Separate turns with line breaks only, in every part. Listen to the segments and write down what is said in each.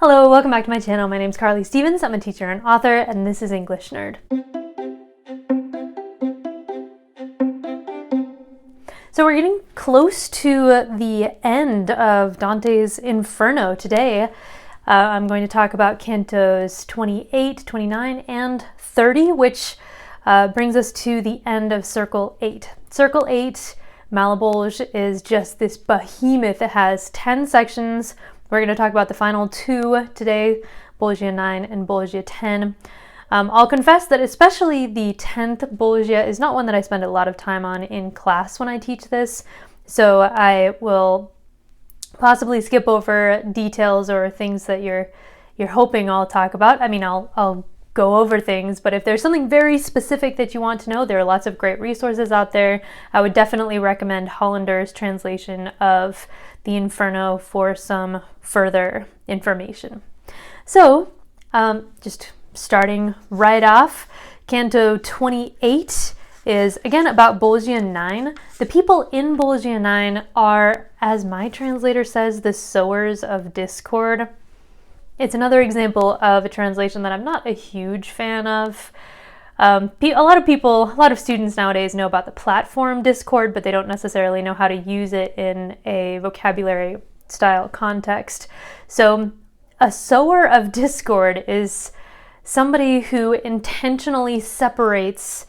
Hello, welcome back to my channel. My name's Carly Stevens. I'm a teacher and author, and this is English Nerd. So we're getting close to the end of Dante's Inferno today. I'm going to talk about Cantos 28, 29, and 30, which brings us to the end of Circle 8. Circle 8, Malabulge, is just this behemoth. It has 10 sections. We're going to talk about the final two today, Bolgia 9 and Bolgia 10. I'll confess that especially the 10th Bolgia is not one that I spend a lot of time on in class when I teach this, so I will possibly skip over details or things that you're hoping I'll talk about. I mean, I'll go over things, but if there's something very specific that you want to know, there are lots of great resources out there. I would definitely recommend Hollander's translation of the Inferno for some further information. So, just starting right off, Canto 28 is again about Bolgia 9. The people in Bolgia 9 are, as my translator says, the sowers of discord. It's another example of a translation that I'm not a huge fan of. A lot of students nowadays know about the platform discord, but they don't necessarily know how to use it in a vocabulary style context. So a sower of discord is somebody who intentionally separates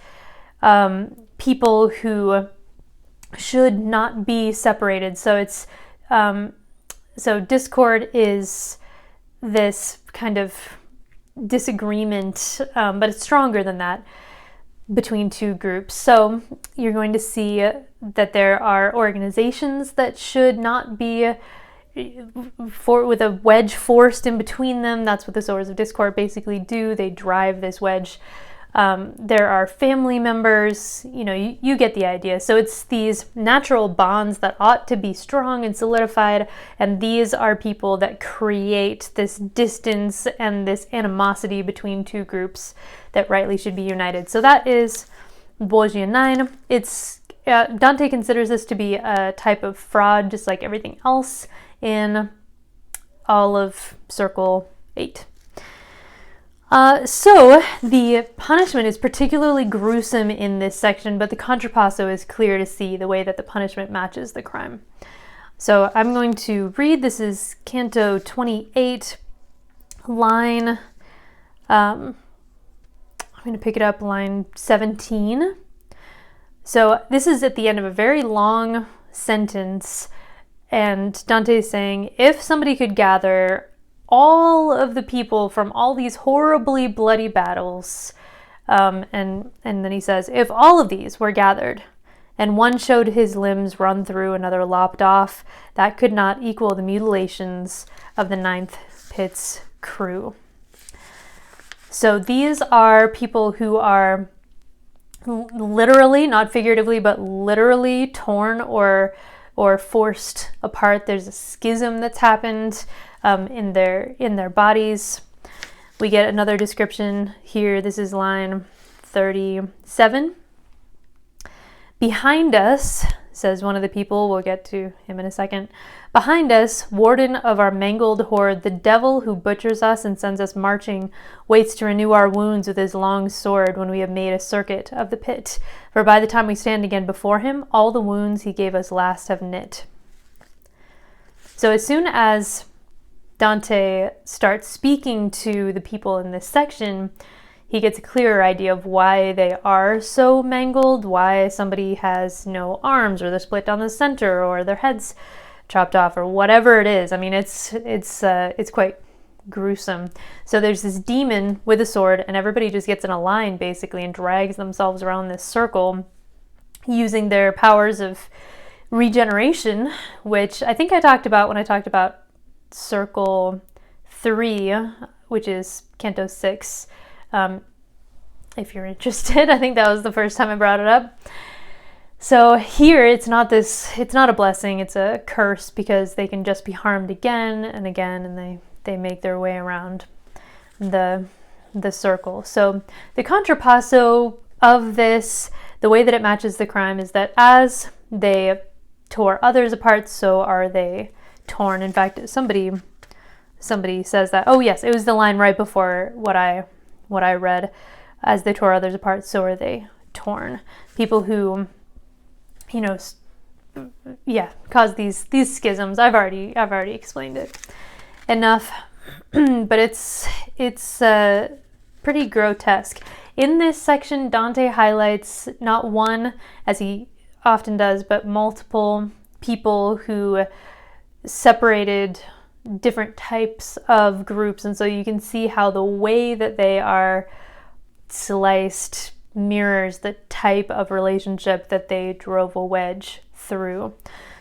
people who should not be separated. So it's so discord is this kind of disagreement, but it's stronger than that, between two groups. So you're going to see that there are organizations that should not be with a wedge forced in between them. That's what the sowers of discord basically do. They drive this wedge. There are family members, you get the idea. So it's these natural bonds that ought to be strong and solidified, and these are people that create this distance and this animosity between two groups that rightly should be united. So that is Bolgia 9. Dante considers this to be a type of fraud, just like everything else in all of Circle 8. So the punishment is particularly gruesome in this section, but the contrapasso is clear to see the way that the punishment matches the crime. So I'm going to read. This is Canto 28, line, I'm going to pick it up, line 17. So this is at the end of a very long sentence, and Dante is saying, if somebody could gather all of the people from all these horribly bloody battles, and then he says, if all of these were gathered, and one showed his limbs run through, another lopped off, that could not equal the mutilations of the 9th Pit's crew. So these are people who are literally, not figuratively, but literally torn or forced apart. There's a schism that's happened in their bodies. We get another description here. This is line 37. Behind us, says one of the people, we'll get to him in a second. Behind us, warden of our mangled horde, the devil who butchers us and sends us marching, waits to renew our wounds with his long sword when we have made a circuit of the pit. For by the time we stand again before him, all the wounds he gave us last have knit. So as soon as Dante starts speaking to the people in this section, he gets a clearer idea of why they are so mangled, why somebody has no arms, or they're split down the center, or their heads chopped off, or whatever it is. I mean, it's quite gruesome. So there's this demon with a sword, and everybody just gets in a line basically and drags themselves around this circle using their powers of regeneration, which I think I talked about when I talked about Circle 3, which is Canto 6. If you're interested, I think that was the first time I brought it up. So here it's not a blessing, it's a curse, because they can just be harmed again and again, and they make their way around the circle. So the contrapasso of this, the way that it matches the crime, is that as they tore others apart, so are they torn. In fact, somebody somebody says that. Oh yes, it was the line right before what I read. As they tore others apart, so are they torn. People who, cause these schisms. I've already explained it enough, but it's pretty grotesque. In this section, Dante highlights not one, as he often does, but multiple people who separated different types of groups, and so you can see how the way that they are sliced mirrors the type of relationship that they drove a wedge through.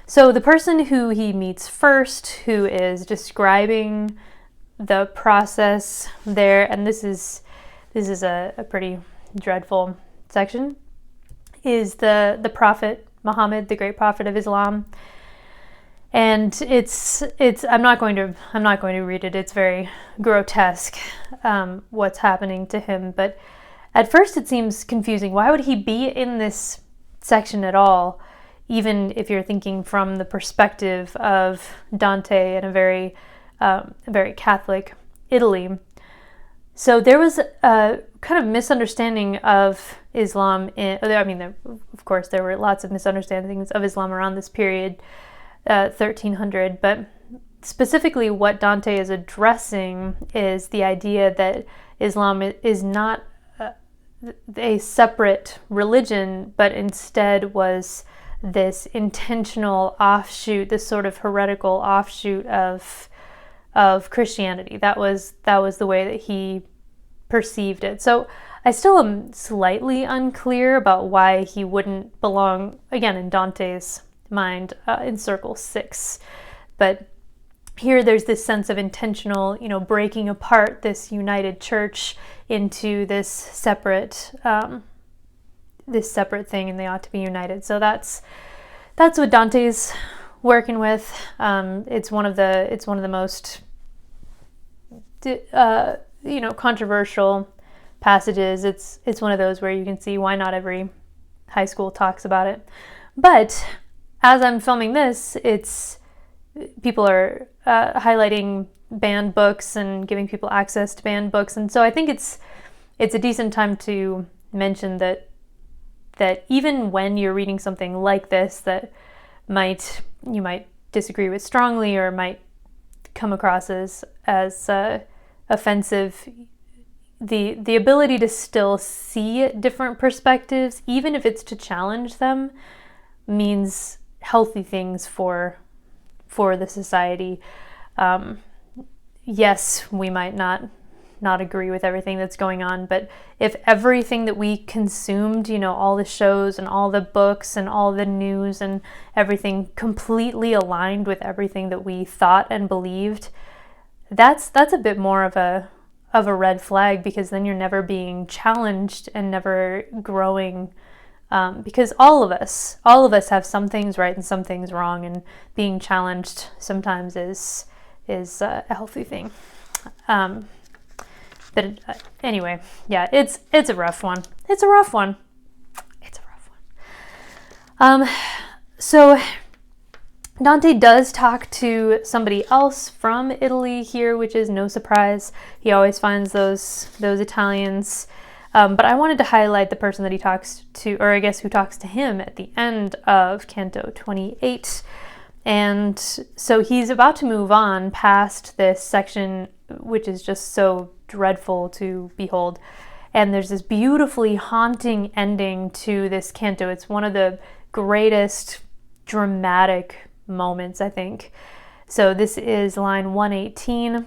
So the person who he meets first, who is describing the process there, and this is a pretty dreadful section, is the prophet Muhammad, the great prophet of Islam. And it's I'm not going to read it. It's very grotesque what's happening to him. But at first it seems confusing. Why would he be in this section at all? Even if you're thinking from the perspective of Dante in a very Catholic Italy. So there was a kind of misunderstanding of Islam. Of course, there were lots of misunderstandings of Islam around this period, 1300. But specifically what Dante is addressing is the idea that Islam is not a separate religion, but instead was this intentional offshoot, this sort of heretical offshoot of Christianity. That was the way that he perceived it. So I still am slightly unclear about why he wouldn't belong, again, in Dante's mind, in Circle 6. But here there's this sense of intentional, breaking apart this united church into this separate thing, and they ought to be united. So that's what Dante's working with. It's one of the most controversial passages. It's one of those where you can see why not every high school talks about it. But as I'm filming this, people are highlighting banned books and giving people access to banned books, and so I think it's a decent time to mention that even when you're reading something like this that you might disagree with strongly or might come across as offensive, the ability to still see different perspectives, even if it's to challenge them, means healthy things for the society. Yes, we might not agree with everything that's going on, but if everything that we consumed, all the shows and all the books and all the news and everything completely aligned with everything that we thought and believed, that's a bit more of a red flag, because then you're never being challenged and never growing, because all of us have some things right and some things wrong, and being challenged sometimes is a healthy thing. But anyway, yeah, it's a rough one. So Dante does talk to somebody else from Italy here, which is no surprise. He always finds those Italians. But I wanted to highlight the person that he talks to, or I guess who talks to him at the end of Canto 28. And so he's about to move on past this section, which is just so dreadful to behold. And there's this beautifully haunting ending to this canto. It's one of the greatest dramatic moments, I think. So this is line 118.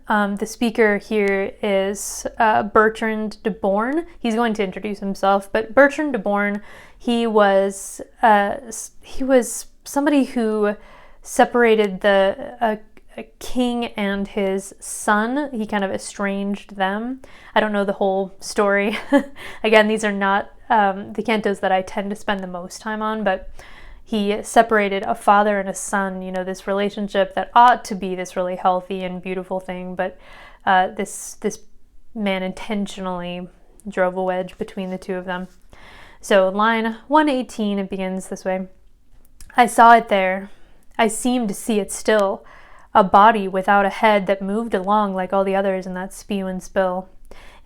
The speaker here is Bertrand de Born. He's going to introduce himself, but Bertrand de Born, he was somebody who separated a king and his son. He kind of estranged them. I don't know the whole story. Again, these are not the cantos that I tend to spend the most time on, but he separated a father and a son, this relationship that ought to be this really healthy and beautiful thing, but this man intentionally drove a wedge between the two of them. So line 118, it begins this way. I saw it there. I seemed to see it still. a body without a head that moved along like all the others in that spew and spill.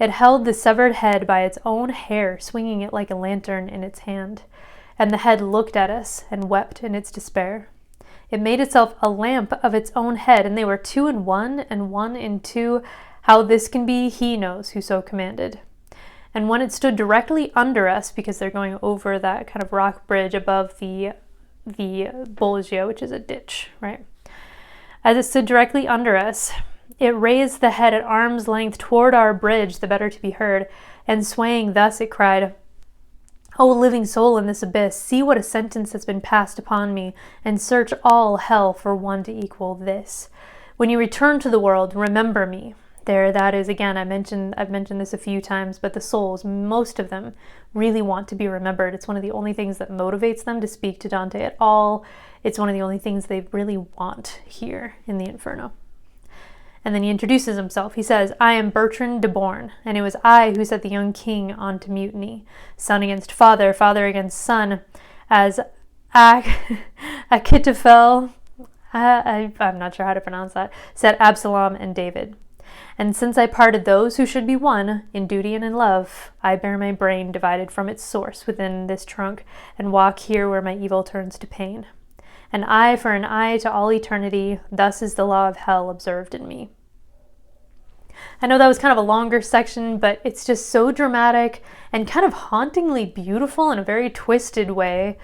It held the severed head by its own hair, swinging it like a lantern in its hand. And the head looked at us and wept in its despair. It made itself a lamp of its own head, and they were 2 in 1 and 1 in 2. How this can be, he knows who so commanded. And when it stood directly under us, because they're going over that kind of rock bridge above the Bolgia, which is a ditch, right? As it stood directly under us, it raised the head at arm's length toward our bridge, the better to be heard, and swaying thus it cried, O living soul in this abyss, see what a sentence has been passed upon me, and search all hell for one to equal this. When you return to the world, remember me. There, that is, again, I've mentioned this a few times, but the souls, most of them, really want to be remembered. It's one of the only things that motivates them to speak to Dante at all. It's one of the only things they really want here in the Inferno. And then he introduces himself. He says, I am Bertrand de Born, and it was I who set the young king on to mutiny. Son against father, father against son, as Achitophel, I'm not sure how to pronounce that, set Absalom and David. And since I parted those who should be one, in duty and in love, I bear my brain divided from its source within this trunk, and walk here where my evil turns to pain. An eye for an eye to all eternity, thus is the law of hell observed in me. I know that was kind of a longer section, but it's just so dramatic and kind of hauntingly beautiful in a very twisted way.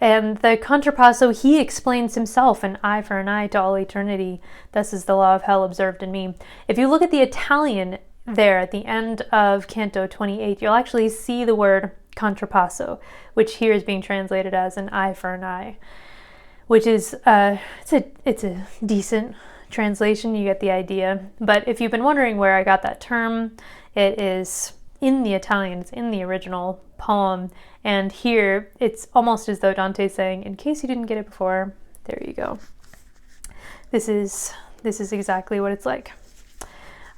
And the contrapasso, he explains himself, an eye for an eye to all eternity, thus is the law of hell observed in me. If you look at the Italian there at the end of Canto 28, you'll actually see the word contrapasso, which here is being translated as an eye for an eye, which is, it's a decent translation, you get the idea. But if you've been wondering where I got that term, it is in the Italian, it's in the original poem, and here it's almost as though Dante's saying, in case you didn't get it before, there you go. This is exactly what it's like.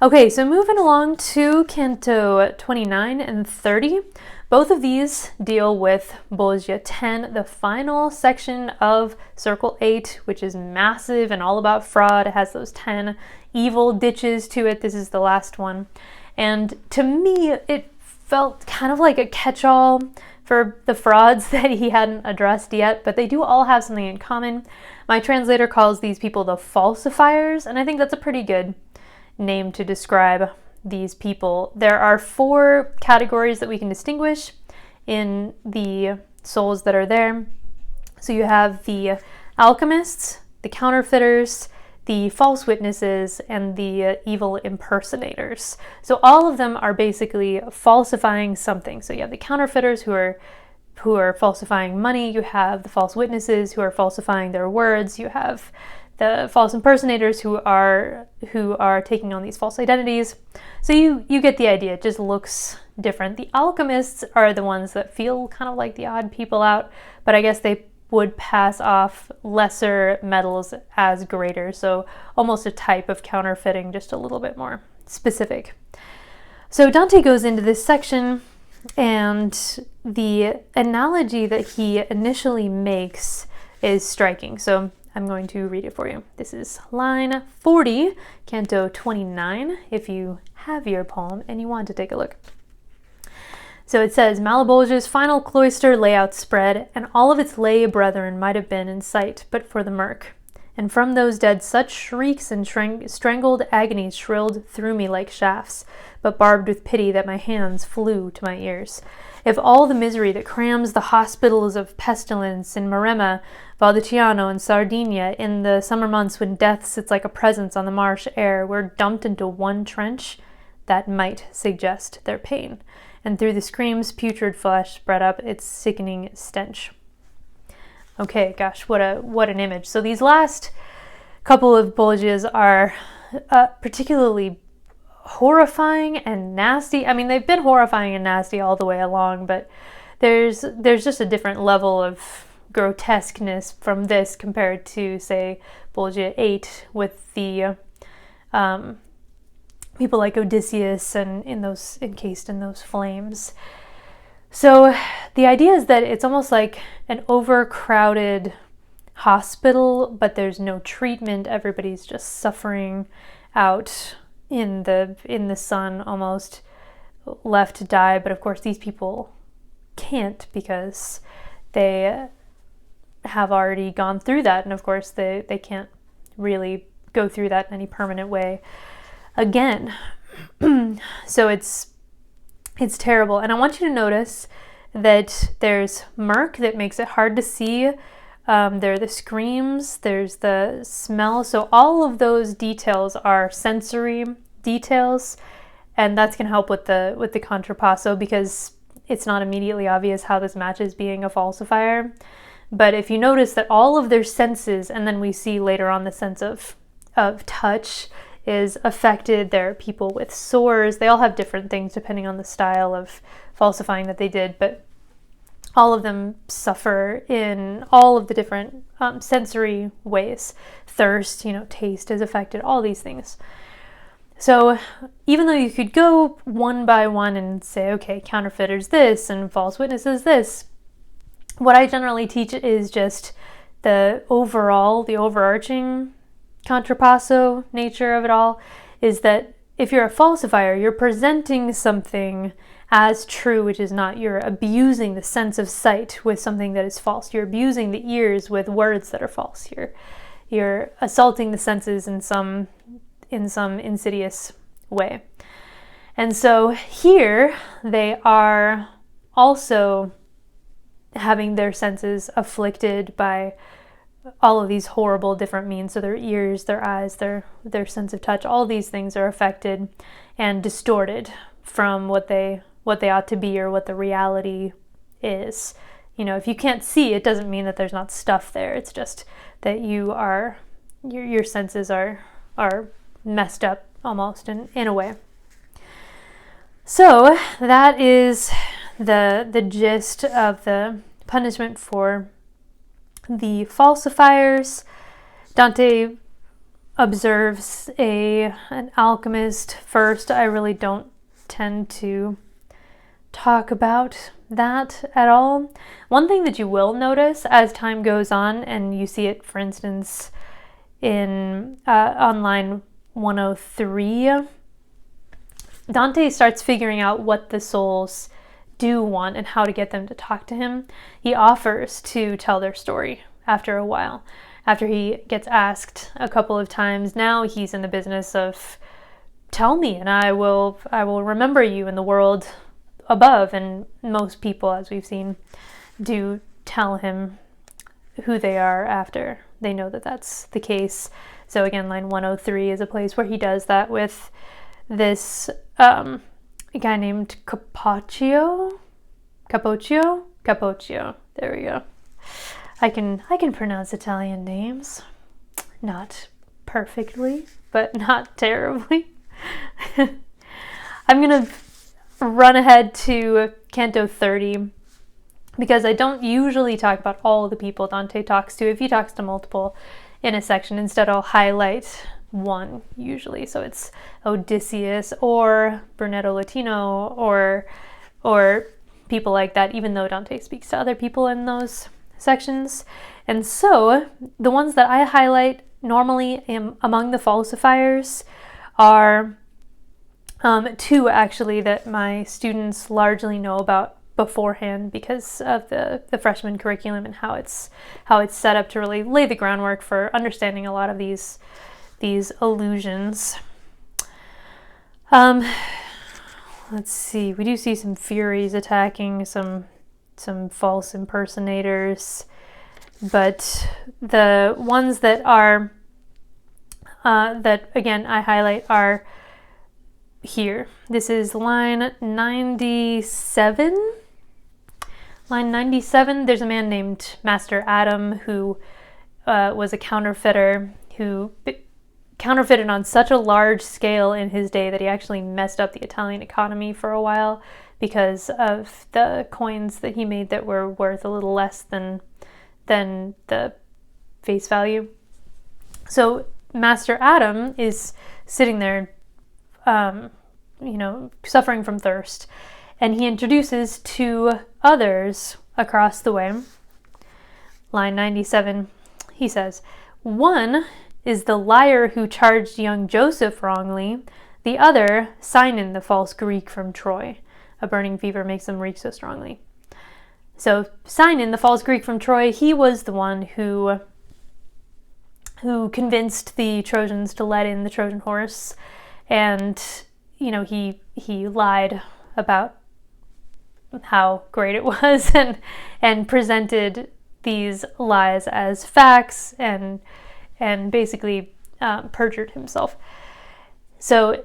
Okay, so moving along to Canto 29 and 30. Both of these deal with Bolgia 10, the final section of Circle 8, which is massive and all about fraud. It has those 10 evil ditches to it. This is the last one. And to me, it felt kind of like a catch-all for the frauds that he hadn't addressed yet, but they do all have something in common. My translator calls these people the falsifiers, and I think that's a pretty good name to describe these people. There are 4 categories that we can distinguish in the souls that are there. So you have the alchemists, the counterfeiters, the false witnesses, and the evil impersonators. So all of them are basically falsifying something. So you have the counterfeiters who are falsifying money, you have the false witnesses who are falsifying their words, you have the false impersonators who are taking on these false identities. So you get the idea, it just looks different. The alchemists are the ones that feel kind of like the odd people out, but I guess they would pass off lesser metals as greater, so almost a type of counterfeiting, just a little bit more specific. So Dante goes into this section, and the analogy that he initially makes is striking. So I'm going to read it for you. This is line 40, Canto 29, if you have your poem and you want to take a look. So it says, Malebolgia's final cloister lay outspread, and all of its lay brethren might have been in sight, but for the murk. And from those dead such shrieks and strangled agonies shrilled through me like shafts, but barbed with pity that my hands flew to my ears. If all the misery that crams the hospitals of pestilence in Maremma, Valdiciano, and Sardinia in the summer months when death sits like a presence on the marsh air were dumped into one trench, that might suggest their pain. And through the screams, putrid flesh spread up its sickening stench. Okay, gosh, what an image. So these last couple of Bolgias are particularly horrifying and nasty. I mean, they've been horrifying and nasty all the way along, but there's just a different level of grotesqueness from this compared to, say, Bolgia 8 with the people like Odysseus and encased in those flames. So the idea is that it's almost like an overcrowded hospital, but there's no treatment. Everybody's just suffering out in the sun, almost left to die. But of course these people can't, because they have already gone through that, and of course they can't really go through that in any permanent way again. So it's terrible. And I want you to notice that there's murk that makes it hard to see. There are the screams, there's the smell. So all of those details are sensory details, and that's going to help with the contrapasso, because it's not immediately obvious how this matches being a falsifier. But if you notice that all of their senses, and then we see later on the sense of touch is affected. There are people with sores. They all have different things depending on the style of falsifying that they did, but all of them suffer in all of the different sensory ways. Thirst, taste is affected, all these things. So even though you could go one by one and say, okay, counterfeiters this and false witnesses this, what I generally teach is just the overarching contrapasso nature of it all, is that if you're a falsifier, you're presenting something as true, which is not. You're abusing the sense of sight with something that is false. You're abusing the ears with words that are false. You're assaulting the senses in some insidious way. And so here they are also having their senses afflicted by all of these horrible different means. So their ears, their eyes, their sense of touch, all these things are affected and distorted from what they ought to be, or what the reality is. If you can't see, it doesn't mean that there's not stuff there. It's just that your senses are messed up almost in a way. So that is the gist of the punishment for the falsifiers. Dante observes an alchemist first. I really don't tend to talk about that at all. One thing that you will notice as time goes on, and you see it, for instance, in on line 103, Dante starts figuring out what the souls do want and how to get them to talk to him. He offers to tell their story after a while. After he gets asked a couple of times, now he's in the business of, tell me and I will remember you in the world above. And most people, as we've seen, do tell him who they are after they know that that's the case. So again, line 103 is a place where he does that with this a guy named Capocchio. There we go. I can pronounce Italian names, not perfectly, but not terribly. I'm gonna run ahead to Canto 30, because I don't usually talk about all the people Dante talks to. If he talks to multiple in a section, instead I'll highlight one usually. So it's Odysseus or Brunetto Latino or people like that, even though Dante speaks to other people in those sections. And so the ones that I highlight normally among the falsifiers are two actually that my students largely know about beforehand because of the freshman curriculum and how it's set up to really lay the groundwork for understanding a lot of these illusions. Let's see, we do see some Furies attacking some false impersonators, but the ones that are that again I highlight are here. This is line 97. Line 97, there's a man named Master Adam who was a counterfeiter who counterfeited on such a large scale in his day that he actually messed up the Italian economy for a while because of the coins that he made that were worth a little less than the face value. So Master Adam is sitting there, suffering from thirst, and he introduces two others across the way. Line 97, he says, one is the liar who charged young Joseph wrongly, the other, Sinon, the false Greek from Troy. A burning fever makes them reek so strongly. So Sinon, the false Greek from Troy, he was the one who convinced the Trojans to let in the Trojan horse, and he lied about how great it was and presented these lies as facts and basically perjured himself. So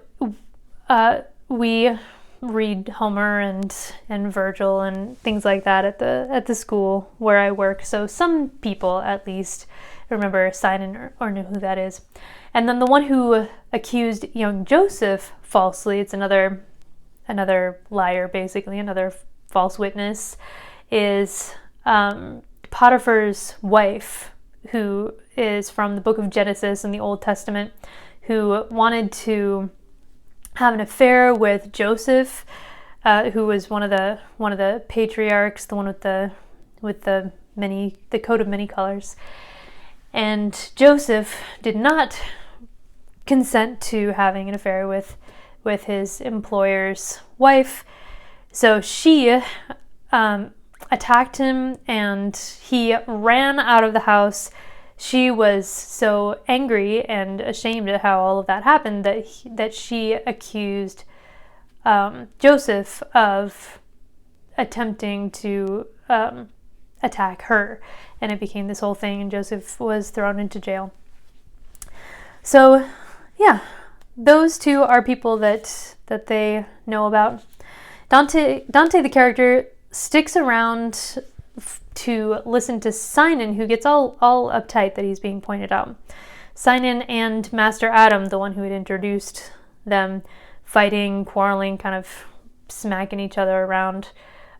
we read Homer and Virgil and things like that at the school where I work. So some people at least remember Sinon or know who that is. And then the one who accused young Joseph falsely, it's another liar, basically, another false witness, is Potiphar's wife, who is from the book of Genesis in the Old Testament, who wanted to have an affair with Joseph, who was one of the patriarchs, the one with the coat of many colors. And Joseph did not consent to having an affair with his employer's wife, so she attacked him and he ran out of the house. She was so angry and ashamed at how all of that happened that she accused Joseph of attempting to attack her, and it became this whole thing, and Joseph was thrown into jail. So yeah, those two are people that they know about. Dante the character sticks around to listen to Sinon, who gets all uptight that he's being pointed out. Sinon and Master Adam, the one who had introduced them, fighting, quarreling, kind of smacking each other around.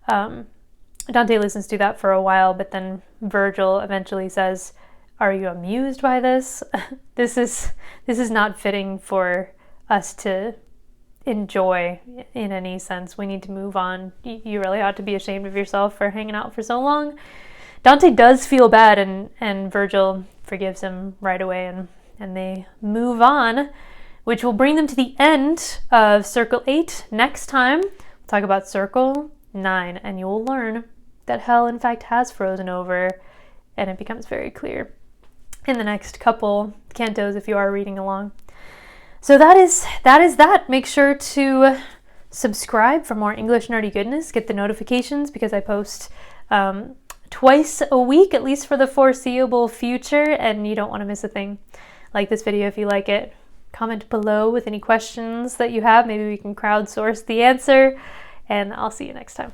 Dante listens to that for a while, but then Virgil eventually says, "Are you amused by this? This is not fitting for us to enjoy in any sense. We need to move on. You really ought to be ashamed of yourself for hanging out for so long." Dante does feel bad, and Virgil forgives him right away, and they move on, which will bring them to the end of Circle 8. Next time, we'll talk about Circle 9, and you will learn that hell, in fact, has frozen over, and it becomes very clear in the next couple cantos if you are reading along. So that is that. Make sure to subscribe for more English nerdy goodness. Get the notifications because I post twice a week, at least for the foreseeable future, and you don't want to miss a thing. Like this video if you like it. Comment below with any questions that you have. Maybe we can crowdsource the answer, and I'll see you next time.